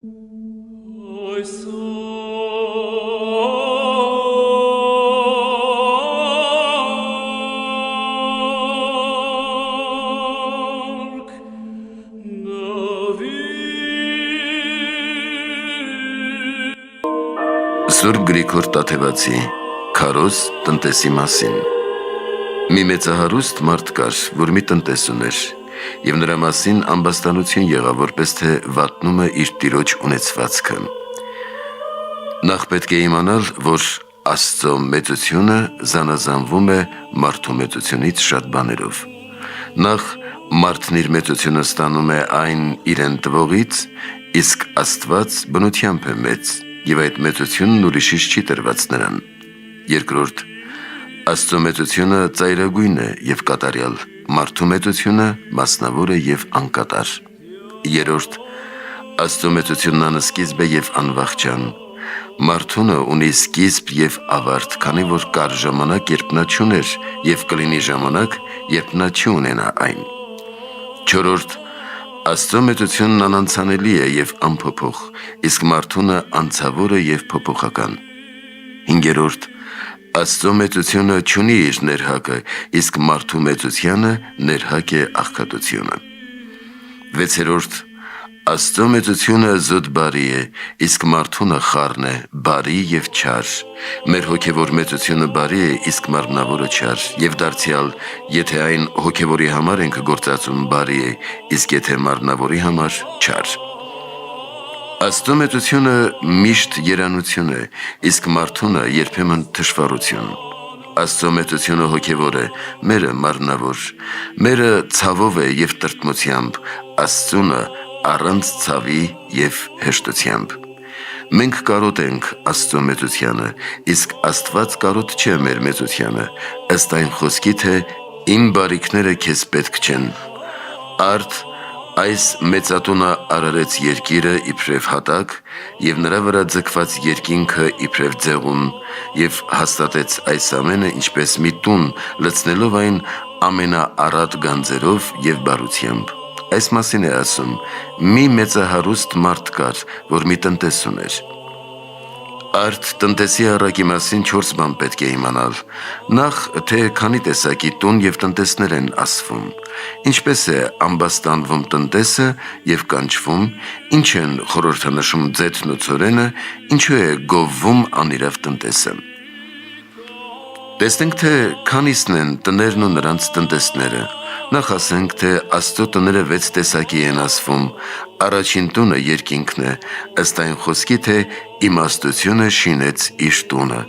Սուրբ Գրիգոր Տաթևացի Քարոզ տնտեսի մասին։ Մի մեծահարուստ մարդ կար, որ մի տնտես ուներ, և նրա մասին ամբաստանություն եղավ, որպես թե վատնում է իր տիրոջ ունեցվածքը։ Նախ պետք է իմանալ, որ Աստծո մեծությունը զանազանվում է մարդու մեծությունից շատ բաներով։ Նախ մարդն իր մեծությունը ստանում է այն իրեն տվողից, իսկ Աստված բնությամբ է մեծ, և այդ մեծությունն ուրիշից չի տրված նրան։ Երկրորդ, Աստծո մեծությունը ծայրագույն է և կատարյալ, մարդու մեծությունը մասնավոր է և անկատար։ Երրորդ, Աստծո մեծությունն անսկիզբ է և անվախճան։ Մարդունը ունի սկիզբ և ավարտ, քանի որ կար ժամանակ, երբ նա չուներ, և կլինի ժամանակ, երբ նա չի ունենա այն։ Չորրորդ, Աստծո մեծությունն անանցանելի է և անփոփոխ, իսկ մարդունը անցավոր է և փոփոխական։ Հինգերորդ, Աստծո մեծությունը չունի իր ներհակը, իսկ մարդու մեծությանը ներհակ է աղքատությունը։ Վեցերորդ, Աստծո մեծությունը զուտ բարի է, իսկ մարդունը խառն է, բարի և չար։ Մեր հոգևոր մեծությունը բարի է, իսկ մարմնավորը չար, և դարձյալ, եթե այն հոգևորի համար ենք գործածում, բարի է, իսկ եթե մարմնավորի համար՝ չար։ Աստծո մեծությունը միշտ երանություն է, իսկ մարդունը երբեմն թշվառություն։ Աստծո մեծությունը հոգևոր է, մերը մարմնավոր։ Մերը ցավով է և տրտմությամբ, Աստծունը առանց ցավի և հեշտությամբ։ Մենք կարոտ ենք Աստծո մեծությանը, իսկ Աստված կարոտ չէ մեր մեծությանը, ըստ այն խոսքի, թե «Իմ բարիքները քեզ պետք չեն»։ Արդ այս մեծատունը արարեց երկիրը իբրև հատակ, և նրա վրա ձգված երկինքը իբրև ձեղուն, և հաստատեց այս ամենը ինչպես մի տուն, լցնելով այն ամենաառատ գանձերով և բարությամբ։ Այս մասին է ասում. «Մի մեծահարուստ մարդ կար, որ մի տնտես ուներ»։ Արդ տնտեսի առակի մասին 4 բան պետք է իմանալ։ Նախ, թե քանի տեսակի տուն և տնտեսներ են ասվում, ինչպես է ամբաստանվում տնտեսը և կանչվում, ինչ են խորհրդանշում ձեթն ու ցորենը, ինչու է գովվում անիրավ տնտեսը։ Տեսնենք, թե քանիսն են տներն ու նրանց տնտեսները։ Նախ ասենք, թե Աստծո տները 6 տեսակի են ասվում։ Առաջին տունը երկինքն է, ըստ այն խոսքի, թե իմաստությունը շինեց իր տունը,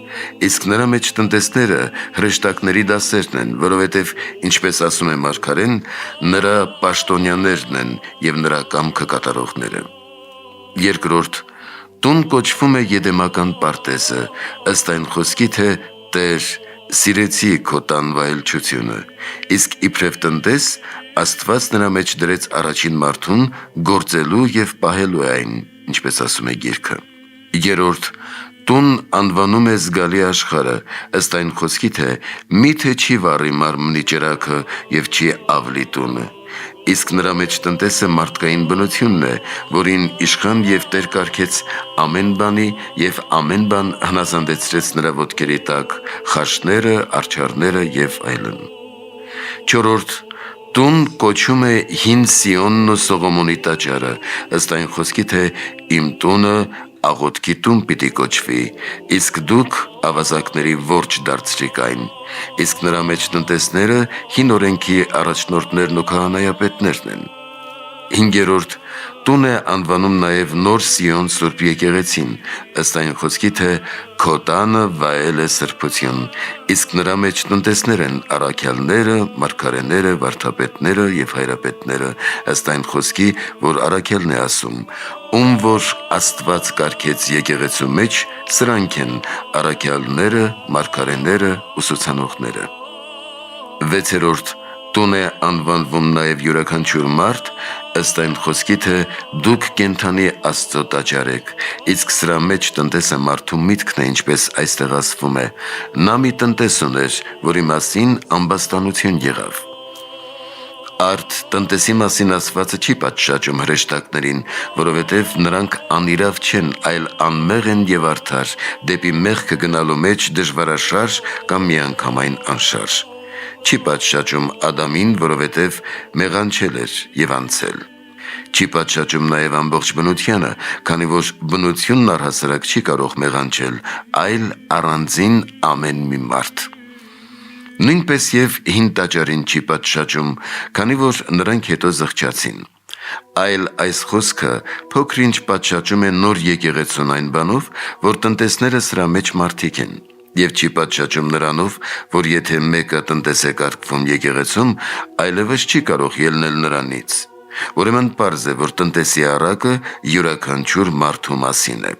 իսկ նրա մեջ տնտեսները հրեշտակների դասերն են, որովհետև, ինչպես ասում է մարգարեն, նրա պաշտոնյաներն են և նրա կամքը կատարողները։ Երկրորդ տուն կոչվում է Եդեմական պարտեզը, ըստ այն խոսքի, թե Տեր, սիրեցի քո տան վայելչությունը, իսկ իբրև տնտես Աստված նրա մեջ դրեց առաջին մարդուն գործելու և պահելու այն, ինչպես ասում է գիրքը։ Երրորդ տուն անվանում է զգալի աշխարհը, ըստ այն խոսքի, թե միթե չի վառի մարմնի ճրագը և չի ավլի տունը, իսկ նրա մեջ տնտեսը մարդկային բնությունն է, որին իշխան և տեր կարգեց ամեն բանի և ամեն բան հնազանդեցրեց նրա ոտքերի տակ, խաշները, արջառները և այլն։ Չորրորդ տուն կոչում է Հին Սիոնն ու Սողոմոնի տաճարը, ըստ այն խոսքի, թե իմ տունը աղոթքի տուն պիտի կոչվի, իսկ դուք ավազակների որջը դարձրիք այն, իսկ նրա մեջ տնտեսները հին օրենքի առաջնորդներն ու քահանայապետներն են։ Հինգերորդ տուն է անվանում նաև Նոր Սիոն Սուրբ եկեղեցին, ըստ այն խոսքի, թե քո տանը վայել է սրբություն, իսկ նրա մեջ տնտեսներ են առաքյալները, մարգարեները, վարդապետները և հայրապետները, ըստ այն խոսքի, որ առաքյալն է ասում. «Ում որ Աստված կարգեց եկեղեցու մեջ, սրանք են առաքյալները, մարգարեները, ուսուցանողները»։ Վեցերորդ տուն է անվանվում նաև յուրաքանչյուր մարդ, ըստ այն խոսքի, թե դուք կենդանի Աստծո տաճար եք, իսկ սրա մեջ տնտեսը մարդու միտքն է, ինչպես այստեղ ասվում է. «Նա մի տնտես ուներ, որի մասին ամբաստանություն եղավ»։ Արդ տնտեսի մասին ասվածը չի պատշաճում հրեշտակներին, որովհետև նրանք անիրավ չեն, այլ անմեղ են եւ արդար, դեպի մեղքը գնալու մեջ դժվարաշարժ կամ միանգամայն անշարժ։ Չի պատշաճում Ադամին, որովհետև մեղանչել էր եւ անցել։ Չի պատշաճում նաեւ ամբողջ բնությանը, քանի որ բնությունն առհասարակ չի կարող մեղանչել, այլ առանձին ամեն մի մարդ։ Նույնպես եւ հին տաճարին չի պատշաճում, քանի որ նրանք հետո զղջացին։ Այլ այս խոսքը փոքր-ինչ պատշաճում է նոր եկեղեցուն այն բանով, որ տնտեսները սրա մեջ մարդիկ են, եւ չի պատշաճում նրանով, որ եթե մեկը տնտես է կարգվում եկեղեցում, այլևս չի կարող ելնել նրանից։ Ուրեմն պարզ է, որ տնտեսի առակը յուրաքանչյուր մարդու մասին է։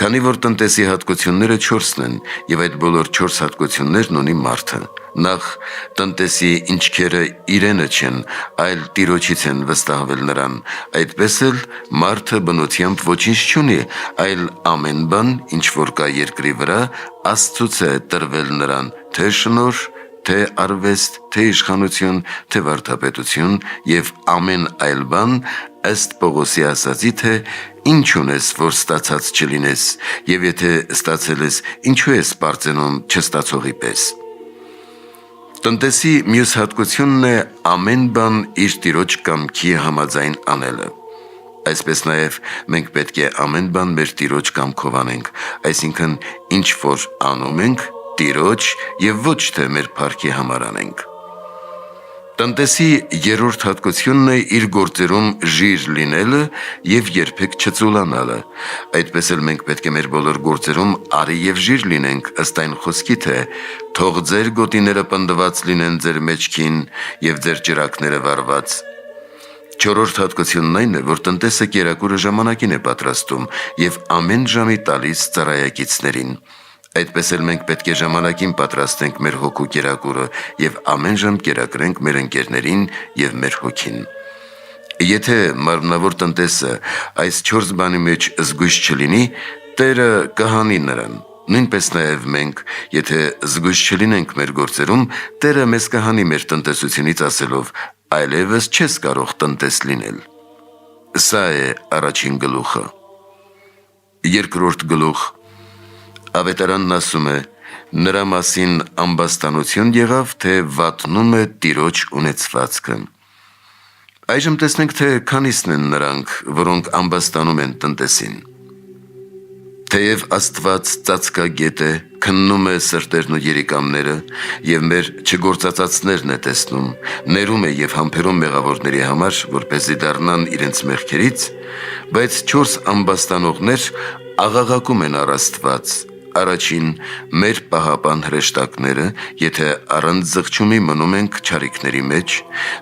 Քանի որ տնտեսի հատկությունները 4-ն են, եւ այդ բոլոր 4 հատկություններն ունի մարդը։ Նախ տնտեսի ինչքերը իրենը չեն, այլ Տիրոջից են վստահվել նրան, այդպես էլ մարդը բնությամբ ոչինչ չունի, այլ ամեն բան, ինչ որ կա երկրի վրա, Աստծուց է տրվել նրան, թե շնորհ, թե արվեստ, թե իշխանություն, թե վարդապետություն եւ ամեն այլ բան, ըստ Պողոսի ասածի, թե ինչ ունես, որ ստացած չլինես, եւ եթե ստացել ես, ինչու ես պարծենում չստացողի պես։ Տնտեսի մյուս հատկությունն է ամեն բան իր Տիրոջ կամքի համաձայն անելը։ Այսպես նաև մենք պետք է ամեն բան մեր Տիրոջ կամքով անենք, այսինքն ինչ որ անում ենք, Տիրոջ եւ ոչ թե մեր փառքի համար անենք։ Տնտեսի երրորդ հատկությունն է իր գործերում ժիր լինելը եւ երբեք չծուլանալը։ Այդպես էլ մենք պետք է մեր բոլոր գործերում արի եւ ժիր լինենք, ըստ այն խոսքի, թե թող ձեր գոտիները պնդված լինեն ձեր մեջքին եւ ձեր ճրակները վառված։ Չորրորդ հատկությունն այն է, որ տնտեսը կերակուրը ժամանակին է պատրաստում եւ ամեն ժամի տալիս ծառայակիցներին։ Այդպես էլ մենք պետք է ժամանակին պատրաստենք մեր հոգու կերակուրը եւ ամեն ժամ կերակրենք մեր ընկերներին եւ մեր հոգին։ Եթե մարմնավոր տնտեսը այս 4 բանի մեջ զգույշ չլինի, Տերը կհանի նրան։ Նույնպես նաև մենք, եթե զգույշ չլինենք մեր գործերում, Տերը մեզ կհանի մեր տնտեսությունից ասելով. այլևս չես կարող տնտես լինել։ Սա է առաջին գլուխը։ Երկրորդ գլուխ։ Ավետարանն ասում է. նրա մասին ամբաստանություն եղավ, թե վատնում է Տիրոջ ունեցվածքը։ Այժմ տեսնենք, թե քանիսն են նրանք, որոնք ամբաստանում են տնտեսին։ Թեև Աստված ծածկագետ է, քննում է սրտերն ու երիկամները եւ մեր չգործածածներն է տեսնում, ներում է եւ համբերում մեղավորների համար, որպեսզի դառնան իրենց մեղքերից, բայց 4 ամբաստանողներ աղաղակում են առ Աստված։ Առաջին մեր պահապան հրեշտակները, եթե առանց զղջումի մնում ենք չարիքների մեջ,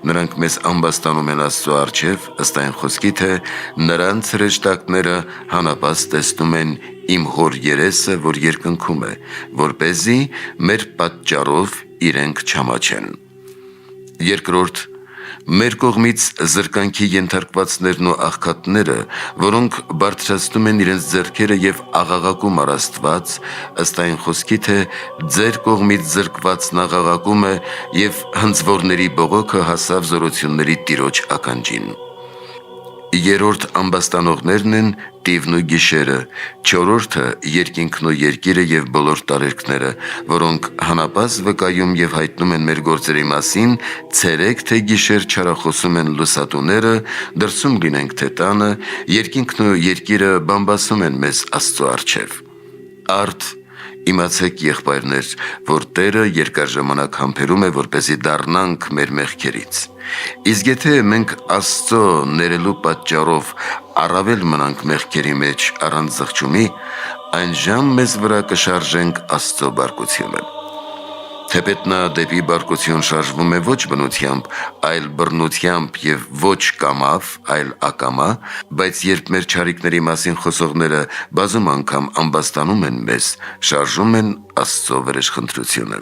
նրանք մեզ ամբաստանում են Աստծո առջև, ըստ այն խոսքի, թե նրանց հրեշտակները հանապաս տեսնում են իմ հոր երեսը, որ երկնքում է, որպեսզի մեր պատճառով իրենք չամաչեն։ Երկրորդ, մեր կողմից զրկանքի ենթարկվածներն ու աղքատները, որոնք բարձրացնում են իրենց ձեռքերը եւ աղաղակում առ Աստված, ըստ այն խոսքի, թե ձեր կողմից զրկվածն աղաղակում է եւ հնձվորների բողոքը հասավ զորությունների Տիրոջ ականջին։ Երրորդ ամբաստանողներն են տիվն ու գիշերը, չորրորդը երկինքն ու երկիրը եւ բոլոր տարերքները, որոնք հանապաս վկայում եւ հայտնում են մեր գործերի մասին, ցերեկ թե գիշեր չարախոսում են լուսատուները, դրսում լինենք թե տանը, երկինքն ու երկիրը բամբասում են մեզ Աստծո առջև։ Արդ իմացեք, եղբայրներ, որ Տերը երկար ժամանակ համբերում է, որպեսզի դառնանք մեր մեղքերից։ Իսկ եթե մենք Աստծո ներելու պատճառով առավել մնանք մեղքերի մեջ առանց զղջումի, այնժամ մեզ վրա կշարժենք Աստծո բարկությունը։ Թեպետ նա դեպի բարկություն շարժվում է ոչ բնությամբ, այլ բռնությամբ եւ ոչ կամավ, այլ ակամա, բայց երբ մեր չարիքների մասին խոսողները բազում անգամ ամբաստանում են մեզ, շարժում են Աստծո վրեժխնդրությունը։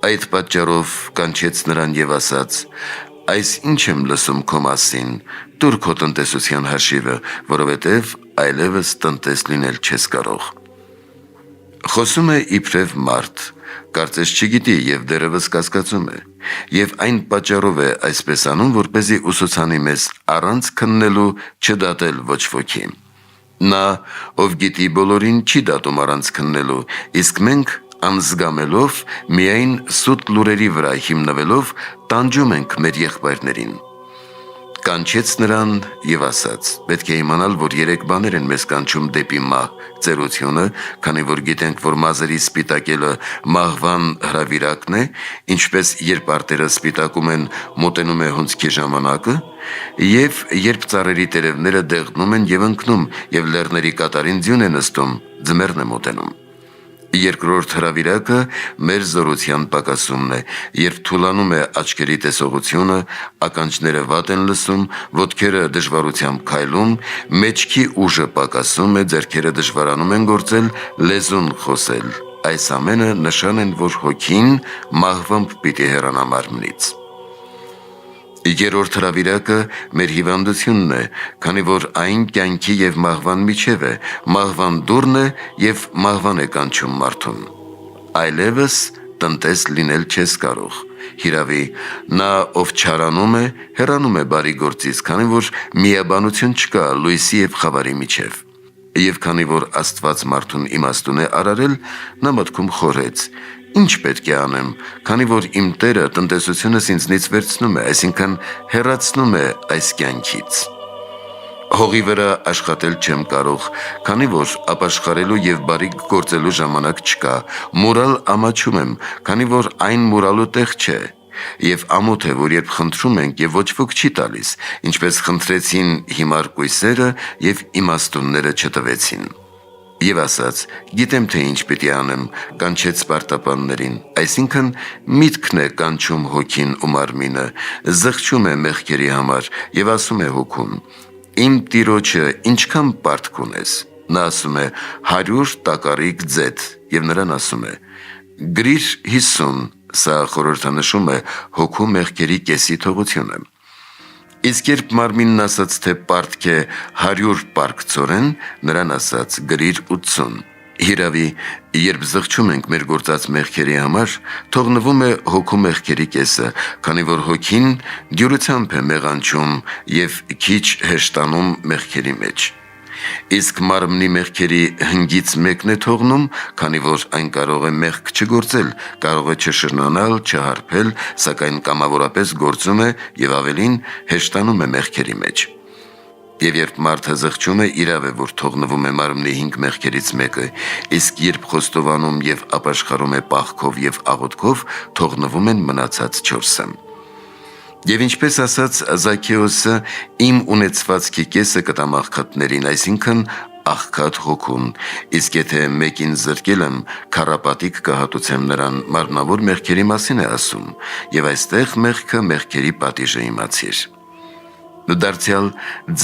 Այդ պատճառով կանչեց նրան եւ ասաց. այս ինչ եմ լսում քո մասին, տուր քո տնտեսության հաշիվը, որովհետև այլևս տնտես լինել չես կարող։ Խոսում է իբրև մարդ, կարծես չգիտի եւ դեռևս կասկածում է, եւ այն պատճառով է այսպես անում, որպեսզի ուսուցանի մեզ առանց քննելու չդատել ոչ ոքի։ Նա, ով գիտի բոլորին, չի դատում առանց քննելու, իսկ մենք անզգամելով, միայն սուտ լուրերի վրա հիմնվելով տանջում ենք մեր եղբայրներին։ Կանչեց նրան եւ ասաց. պետք է իմանալ, որ 3 բաներ են մեզ կանչում դեպի մահ. ծերությունը, քանի որ գիտենք, որ մազերի սպիտակելը մահվան հրավիրակն է, ինչպես երբ արտերը սպիտակում են, մոտենում է հունձքի ժամանակը, եւ երբ ծառերի տերևները դեղնում են եւ ընկնում, եւ լեռների կատարին ձյուն է նստում, ձմեռն է մոտենում։ Երկրորդ հրավիրակը մեր զորության պակասումն է, երբ թուլանում է աչքերի տեսողությունը, ականջները վատ են լսում, ոտքերը դժվարությամբ քայլում, մեջքի ուժը պակասում է, ձեռքերը դժվարանում են գործել, լեզուն խոսել։ Այս ամենը նշան են, որ հոգին մահվամբ պիտի հեռանա մարմնից։ Երրորդ հրավիրակը մեր հիվանդությունն է, քանի որ այն կյանքի եւ մահվան միջև է, մահվան դուռն է եւ մահվան է կանչում մարդուն։ Այլևս տնտես լինել չես կարող։ Հիրավի, նա, ով չարանում է, հեռանում է բարի գործից, քանի որ միաբանություն չկա լույսի եւ խավարի միջև։ Եվ քանի որ Աստված մարդուն իմաստուն է արարել, նա մտքում խորեց. ինչ պետք է անեմ, քանի որ իմ Տերը տնտեսությունս ինձնից վերցնում է, այսինքն հեռացնում է այս կյանքից։ Հողի վրա աշխատել չեմ կարող, քանի որ ապաշխարելու եւ բարիք գործելու ժամանակ չկա։ Մուրալ ամաչում եմ, քանի որ այն մուրալու տեղ չէ։ Եվ ամոթ է, որ երբ խնդրում ենք եւ ոչ ոք չի տալիս, ինչպես խնդրեցին հիմար կույսերը եւ իմաստունները չտվեցին։ Եվ ասաց. գիտեմ, թե ինչ պիտի անեմ, կանչեց Սպարտապաններին, այսինքն միտքն է կանչում հոգին ու մարմինը, զղջում է մեղքերի համար եւ ասում է հոգուն. իմ տիրոջը ինչքան պարտք ունես։ Նա ասում է 100 տակառիկ ձեթ եւ նրան ասում է. գրիր 50, սա խորհրդանշում է հոգու մեղքերի կեսի թողությունը։ Իսկ երբ մարմինն ասաց, թե պարտք է 100 պարկծորեն, նրան ասաց գրիր 80։ Հիրավի, երբ զղջում ենք մեր գործած մեղքերի համար, թողնվում է հոգու մեղքերի կեսը, քանի որ հոգին դյուրությամբ է մեղանչում եւ քիչ հեշտանում մեղքերի մեջ։ Իսկ մարմնի մեղքերի հնգից մեկն է թողնում, քանի որ այն կարող է մեղք չգործել, կարող է չշրնանալ, չհարբել, սակայն կամավորապես գործում է եւ ավելին հեշտանում է մեղքերի մեջ։ Եվ երբ մարդը զղջում է, իրավ է, որ թողնվում է մարմնի 5 մեղքերից մեկը, իսկ երբ խոստովանում եւ ապաշխարում է պահքով եւ աղոթքով, թողնվում են մնացած 4-ը։ Եվ ինչպես ասաց Զաքեոսը, իմ ունեցվածքի կեսը կտամ աղքատներին, այսինքն աղքատ հոգուն, իսկ եթե մեկին զրկել եմ, քառապատիկ կհատուցեմ նրան, մարմնավոր մեղքերի մասին է ասում, եւ այստեղ մեղքը մեղքերի պատիժը իմացիր։ Դարձյալ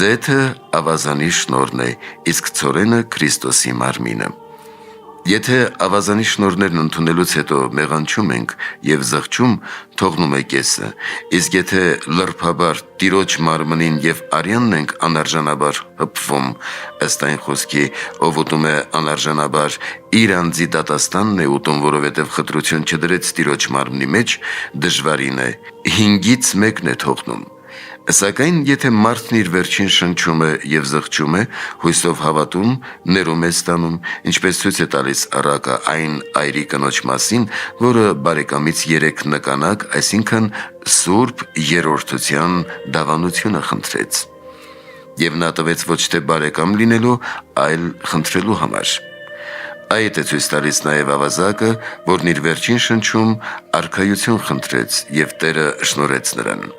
ձեթը ավազանի շնորհն է, իսկ ցորենը Քրիստոսի մարմինը։ Եթե ավազանի շնորհներն ընդունելուց հետո մեղանչում ենք եւ զղջում, թողնում է կեսը, իսկ եթե լրբաբար Տիրոջ մարմնին եւ արյանն ենք անարժանաբար հպվում, ըստ այն խոսքի, ով ուտում է անարժանաբար, իր անձի դատաստանն է ուտում, որովհետեւ խտրություն չդրեց Տիրոջ մարմնի մեջ, դժվարին է, 5-ից մեկն է թողնում։ Սակայն եթե մարդն իր վերջին շնչումը եւ զղջում է, հույսով հավատում, ներում է ստանում, ինչպես ցույց է տալիս առակը այն այրի կնոջ մասին, որը բարեկամից 3 նկանակ, այսինքն սուրբ երրորդության դավանությունը խնդրեց։ Եվ նա տվեց ոչ թե բարեկամ լինելու, այլ խնդրելու համար։ Այդ է ցույց տալիս նաև ավազակը, որն իր վերջին շնչում արքայություն խնդրեց եւ Տերը շնորհեց նրան։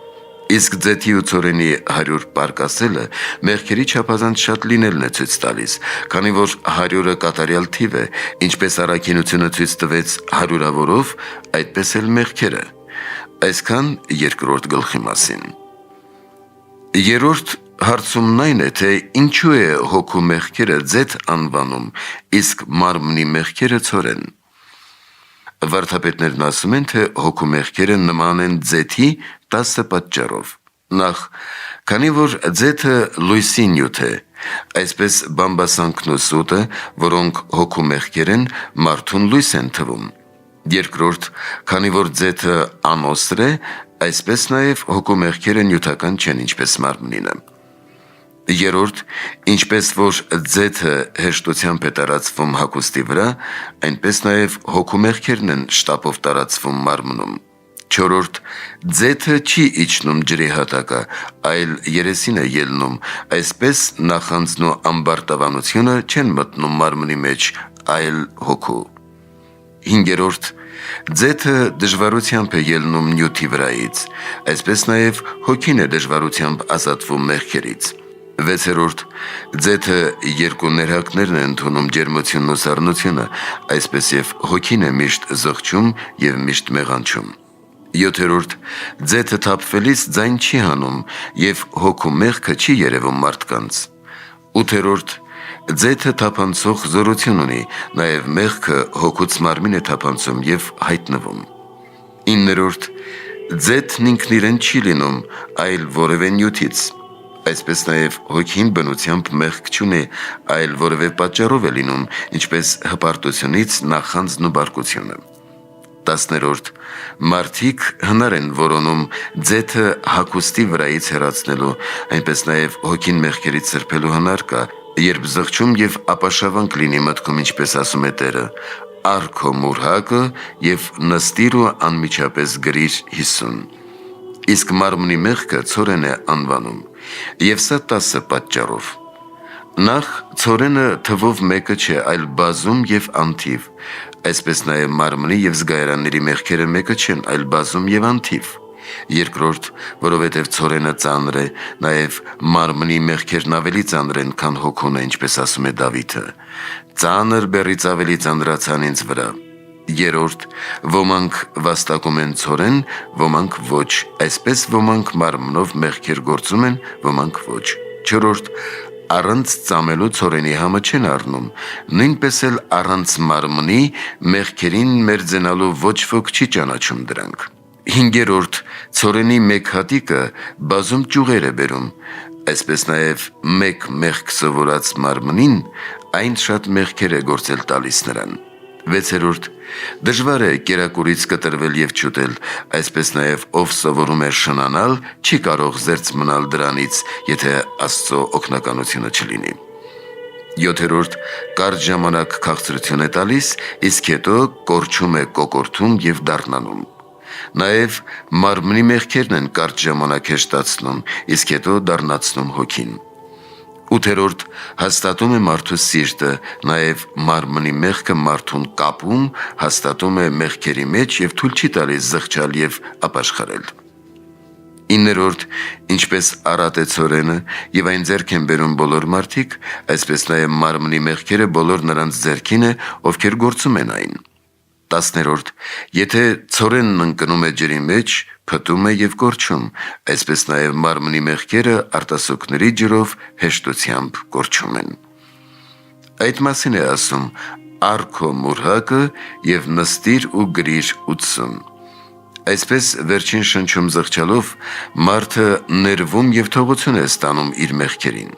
Իսկ ձեթի ու ցորենի 100 պարկասելը մեղքերի չափազանց շատ լինելն է ցույց տալիս, քանի որ 100-ը կատարյալ թիվ է, ինչպես առաքինությունը ցույց տվեց 100-ավորով, այդպես էլ մեղքերը։ Այսքան երկրորդ գլխի մասին։ Երրորդ հարցումն այն է, թե ինչու է հոգու մեղքերը ձեթ անվանում, իսկ մարմնի մեղքերը ցորեն։ Վարդապետներն ասում են, թե հոգու մեղքերը նման են ձեթի 10 պատճառով։ Նախ, քանի որ ձեթը լույսի նյութ է, այսպես բամբասանքն ու սուտը, որոնք հոգու մեղքեր են, մարդուն լույս են թվում։ Երկրորդ, քանի որ ձեթը անոսր է, այսպես նաև հոգու մեղքերը նյութական չեն ինչպես մարմնինը։ Երորդ, ինչպես որ ձեթը հեշտությամբ է տարածվում հագուստի վրա, այնպես նաև հոգու մեղքերն են շտապով տարածվում մարմնում։ Չորրորդ, ձեթը չի իջնում ջրի հատակը, այլ երեսին է ելնում, այսպես նախանձն ու ամբարտավանությունը չեն մտնում մարմնի մեջ, այլ հոգու։ Հինգերորդ, ձեթը դժվարությամբ է ելնում նյութի վրայից, այսպես նաև հոգին է դժվարությամբ ազատվում մեղքերից։ Վեցերորդ, ձեթը երկու ներհակներն է ընդունում ջերմությունն ու սառնությունը, այսպես և հոգին է միշտ զղջում և միշտ մեղանչում։ Յոթերորդ, ձեթը թափվելիս ձայն չի հանում և հոգու մեղքը չի երևում մարդկանց։ Ութերորդ, ձեթը թափանցող զորություն ունի, նաև մեղքը հոգուց մարմին է թափանցում և հայտնվում։ Իններորդ, ձեթն ինքն իրեն չի լինում, այլ որևէ նյութից, այսպես նաև հոգին բնությամբ մեղք չունի, այլ որևէ պատճառով է լինում, ինչպես հպարտությունից նախանձն ու բարկությունը։ Տասներորդ, մարդիկ հնար են որոնում ձեթը հագուստի վրայից հեռացնելու, այնպես նաև հոգին մեղքերից սրբելու հնար կա, երբ զղջում և ապաշավանք լինի մտքում, ինչպես ասում է Տերը, «Առ քո մուրհակը և նստիր ու անմիջապես գրիր 50»։ Իսկ մարմնի մեղքը ցորեն է անվանում, և սա 10 պատճառով։ Նախ, ցորենը թվով մեկը չէ, այլ բազում և անթիվ, այսպես նաև մարմնի և զգայարանների մեղքերը մեկը չեն, այլ բազում և անթիվ։ Երկրորդ, որովհետև ցորենը ծանր է, նաև մարմնի մեղքերն ավելի ծանր են, քան հոգունը, ինչպես ասում է Դավիթը. «Ծանր բեռից ավելի ծանրացան ինձ վրա»։ Երորդ, ոմանք վաստակում են ցորեն, ոմանք ոչ, այսպես ոմանք մարմնով մեղքեր գործում են, ոմանք ոչ։ Չորրորդ, առանց ծամելու ցորենի համը չեն առնում, նույնպես էլ առանց մարմնի մեղքերին մերձենալու ոչ ոք չի ճանաչում դրանք։ Հինգերորդ, ցորենի մեկ հատիկը բազում ճյուղեր է բերում, այսպես նաև մեկ մեղք սովորած մարմնին այն շատ մեղքեր է գործել տալիս նրան։ Վեցերորդ, դժվար է կերակուրից կտրվել և չուտել, այսպես նաև ով սովորում է շնանալ, չի կարող զերծ մնալ դրանից, եթե Աստծո օգնականությունը չլինի։ Յոթերորդ, կարճ ժամանակ քաղցրություն է տալիս, իսկ հետո կորչում է կոկորթում և դառնանում։ Նաև մարմնի մեղքերն են կարճ ժամանակ հեշտացնում, իսկ հետո դառնացնում հոգին։ Ութերորդ, հաստատում է մարդու սիրտը, նաև մարմնի մեղքը մարդուն կապում, հաստատում է մեղքերի մեջ և թույլ չի տալիս զղջալ և ապաշխարել։ Իններորդ, ինչպես առատ է ցորենը և այն ձեռք են բերում բոլոր մարդիկ, այսպես նաև մարմնի մեղքերը բոլոր նրանց ձեռքին է, ովքեր գործում են այն։ Տասներորդ, եթե ցորենն ընկնում է ջրի մեջ, փտում է և կորչում, այսպես նաև մարմնի մեղքերը արտասուքների ջրով հեշտությամբ կորչում են։ Այդ մասին է ասում. «Առ քո մուրհակը և նստիր ու գրիր 80»։ Այսպես վերջին շնչում զղջալով մարդը ներվում և թողություն է ստանում իր մեղքերին։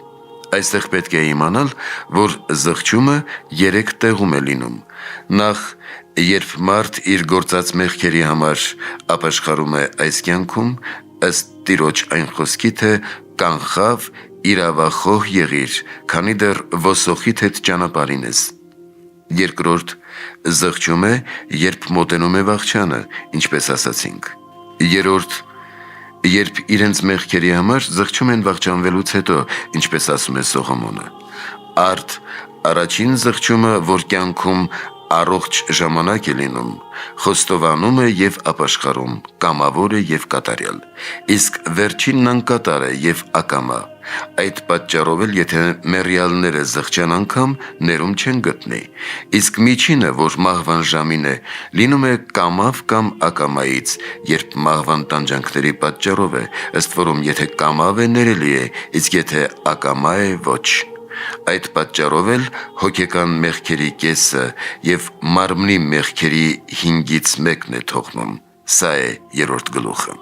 Այստեղ պետք է իմանալ, որ զղջումը 3 տեղում է լինում։ Նախ, երբ մարդ իր գործած մեղքերի համար ապաշխարում է այս կյանքում, ըստ Տիրոջ այն խոսքի, թե «Կանխավ իրավախոհ եղիր, քանի դեռ ոսոխիդ հետ ճանապարհին ես»։ Երկրորդ, զղջում է, երբ մոտենում է վախճանը, ինչպես ասացինք։ Երրորդ, երբ իրենց մեղքերի համար զղջում են վախճանվելուց հետո, ինչպես ասում է Սողոմոնը։ Արդ, առաջին զղջումը, որ կյանքում առողջ ժամանակ է լինում, խոստովանում է և ապաշխարում, կամավոր է և կատարյալ, իսկ վերջինն անկատար է և ակամա։ Այդ պատճառով էլ եթե մեռյալները զղջան անգամ, ներում չեն գտնի, իսկ միջինը, որ մահվան ժամին է, լինում է կամավ կամ ակամայից, երբ մահվան տանջանքների պատճառով է, ըստ որում եթե կամավ է, ներելի է, իսկ եթե ակամա է, ոչ։ Այդ պատճառով էլ հոգեկան մեղքերի կեսը և մարմնի մեղքերի 5-ից 1-ն է թողնում։ Սա է 3-րդ գլուխը։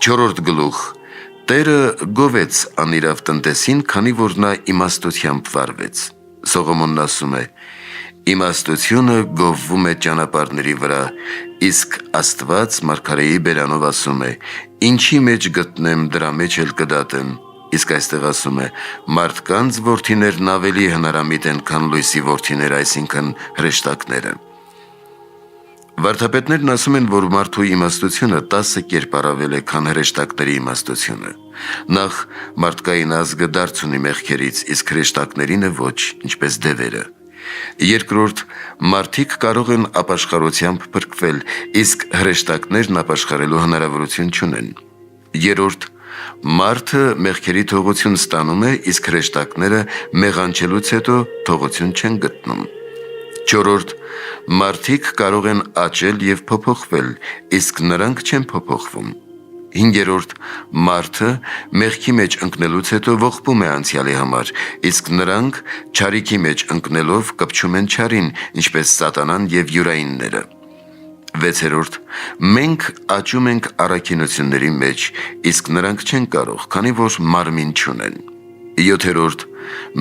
4-րդ գլուխ. Տերը գովեց անիրավ տնտեսին, քանի որ նա իմաստությամբ վարվեց։ Սողոմոնն ասում է. Իմաստությունը գովվում է ճանապարհների վրա, իսկ Աստված մարգարեի բերանով ասում է. «Ինչի մեջ գտնեմ, դրա մեջ էլ կդատեմ»։ Իսկ այստեղ ասում է. «Մարդկանց որդիներն ավելի հնարամիտ են, քան լույսի որդիները», այսինքն հրեշտակները։ Վարդապետներն ասում են, որ մարդու իմաստությունը 10 կերպ առավել է, քան հրեշտակների իմաստությունը։ Նախ, մարդկային ազգը դարձ ունի մեղքերից, իսկ հրեշտակներինը ոչ, ինչպես դևերը։ Երկրորդ, մարդիկ կարող են ապաշխարությամբ փրկվել, իսկ հրեշտակներն ապաշխարելու հնարավորություն չունեն։ Երրորդ, մարդը մեղքերի թողություն ստանում է, իսկ հրեշտակները մեղանչելուց հետո թողություն չեն գտնում։ Չորրորդ, մարդիկ կարող են աճել և փոփոխվել, իսկ նրանք չեն փոփոխվում։ Հինգերորդ, մարդը մեղքի մեջ ընկնելուց հետո ողբում է անցյալի համար, իսկ նրանք չարիքի մեջ ընկնելով կպչում են չարին, ինչպես սատանան և յուրայինները։ Վեցերորդ, մենք աճում ենք առաքինությունների մեջ, իսկ նրանք չեն կարող, քանի որ մարմին չունեն։ Յոթերորդ,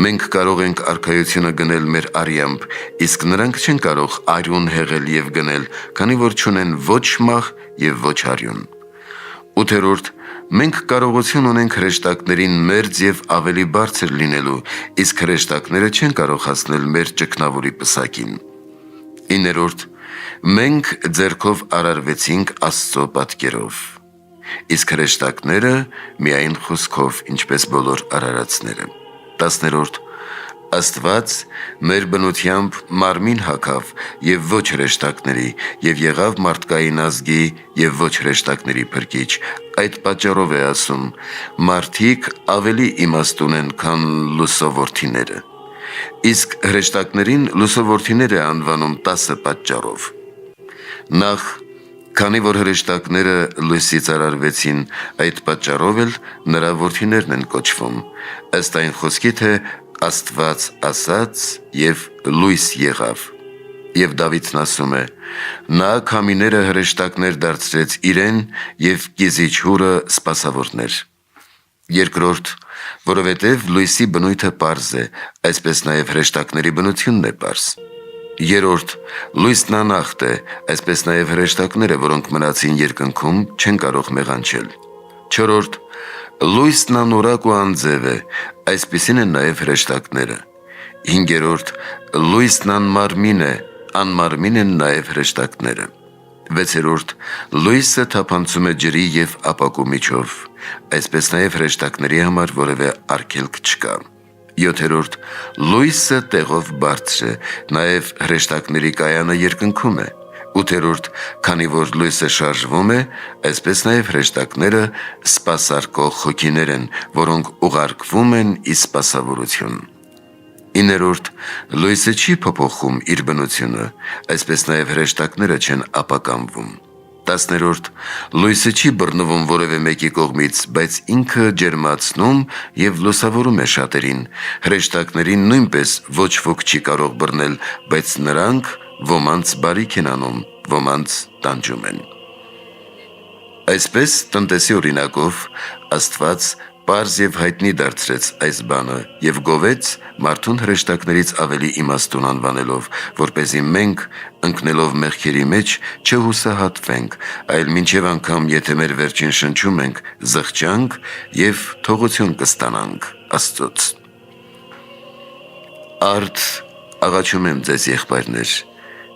մենք կարող ենք արքայությունը գնել մեր արյամբ, իսկ նրանք չեն կարող արյուն հեղել և գնել, քանի որ չունեն ոչ մահ և ոչ արյուն։ Ութերորդ, մենք կարողություն ունենք հրեշտակներին մերձ և ավելի բարձր լինելու, իսկ հրեշտակները չեն կարող հասնել մեր ճգնավորի պսակին։ Իներորդ, մենք ձեռքով արարվեցինք Աստծո պատկերով, իսկ հրեշտակները միայն խոսքով, ինչպես բոլոր արարածները։ 10-րդ, Աստված մեր բնությամբ մարմին հագավ և ոչ հրեշտակների և եղավ մարդկային ազգի և ոչ հրեշտակների փրկիչ։ Այդ պատճառով է ասում. «Մարդիկ ավելի իմաստ ունեն, քան լուսավորթիները»։ Իսկ հրեշտակներին լուսավորթիներ է անվանում 10 պատճառով։ Նախ, քանի որ հրեշտակները լույսից արարվեցին, այդ պատճառով էլ նրա որդիներն են կոչվում, ըստ այն խոսքի, թե Աստված ասաց և լույս եղավ։ Եվ Դավիթն ասում է. «Նա քամիները հրեշտակներ դարձրեց իրեն և կիզիչ հուրը սպասավորներ»։ Երկրորդ, որովհետև լույսի բնույթը պարզ է, այսպես նաև հրեշտակների բնությունն է պարզ։ Երրորդ, լույսն անախտ է, այսպես նաև հրեշտակները, որոնք մնացին երկնքում, չեն կարող մեղանչել։ Չորրորդ, լույսն անորակ ու անձև է, այսպիսին են նաև հրեշտակները։ Հինգերորդ, լույսն անմարմին է, անմարմին են նաև հրեշտակները։ Վեցերորդ, լույսը թափանցում է ջրի և ապակու միջով, այսպես նաև հրեշտակների համար որևէ արգելք չկա։ Յոթերորդ, լույսը տեղով բարձր է, նաև հրեշտակների կայանը երկնքում է։ Ութերորդ, քանի որ լույսը շարժվում է, այսպես նաև հրեշտակները սպասարկող հոգիներ են, որոնք ուղարկվում են ի սպասավորություն։ Իներորդ, լույսը չի փոփոխում իր բնությունը, այսպես նաև հրեշտակները չեն ապականվում։ 10-րդ, լույսը չի բռնվում որևէ մեկի կողմից, բայց ինքը ջերմացնում և լուսավորում է շատերին։ Հրեշտակներին նույնպես ոչ ոք չի կարող բռնել, բայց նրանք ոմանց բարիք են անում, ոմանց տանջում են։ Այսպես, տնտեսի օրինակով, Աստված պարզ և հայտնի դարձրեց այս բանը և գովեց մարդուն հրեշտակներից ավելի իմաստուն անվանելով, որպեսզի մենք, ընկնելով մեղքերի մեջ, չհուսահատվենք, այլ մինչև անգամ, եթե մեր վերջին շնչում ենք, զղջանք և թողություն կստանանք Աստծուց։ Արդ աղաչում եմ ձեզ, եղբայրներ,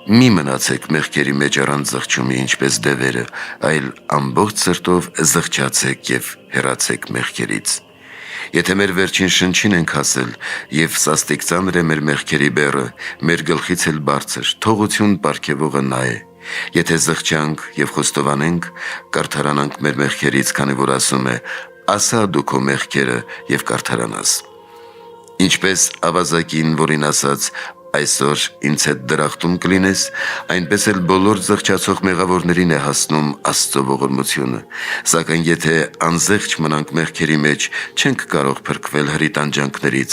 մի մնացեք մեղքերի մեջ առանց զղջումի, ինչպես դևերը, այլ ամբողջ սրտով զղջացեք և հեռացեք մեղքերից։ Եթե մեր վերջին շնչին ենք հասել և սաստիկ ծանր է մեր մեղքերի բեռը, մեր գլխից էլ բարձր, թողություն պարգևողը նա է։ Եթե զղջանք և խոստովանենք, կարդարանանք մեր մեղքերից, քանի որ ասում է. «Ասա դու քո մեղքերը և կարդարանաս»։ Ինչպես ավազակին, որին ասաց. «Այսօր ինձ հետ դրախտում կլինես», այնպես էլ բոլոր զղջացող մեղավորներին է հասնում Աստծո ողորմությունը։ Սակայն եթե անզեղջ մնանք մեղքերի մեջ, չենք կարող փրկվել հրի տանջանքներից,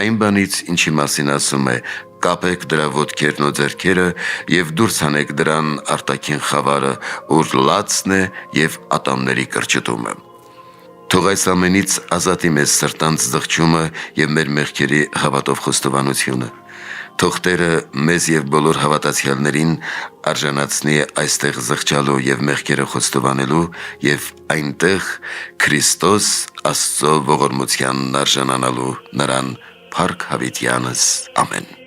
այն բանից, ինչի մասին ասում է. «Կապեք դրա ոտքերն ու ձեռքերը և դուրս հանեք դրան արտաքին խավարը, ուր լացն է և ատամների կրճտումը»։ Թող այս ամենից ազատի մեզ սրտանց զղջումը և մեր մեղքերի հավատով խոստովանությունը։ Թող Տերը մեզ եւ բոլոր հավատացյալներին արժանացնի այստեղ զղջալու եւ մեղքերը խոստովանելու եւ այնտեղ Քրիստոս Աստծո ողորմությանն արժանանալու նրան փառք հավիտյանս ամեն։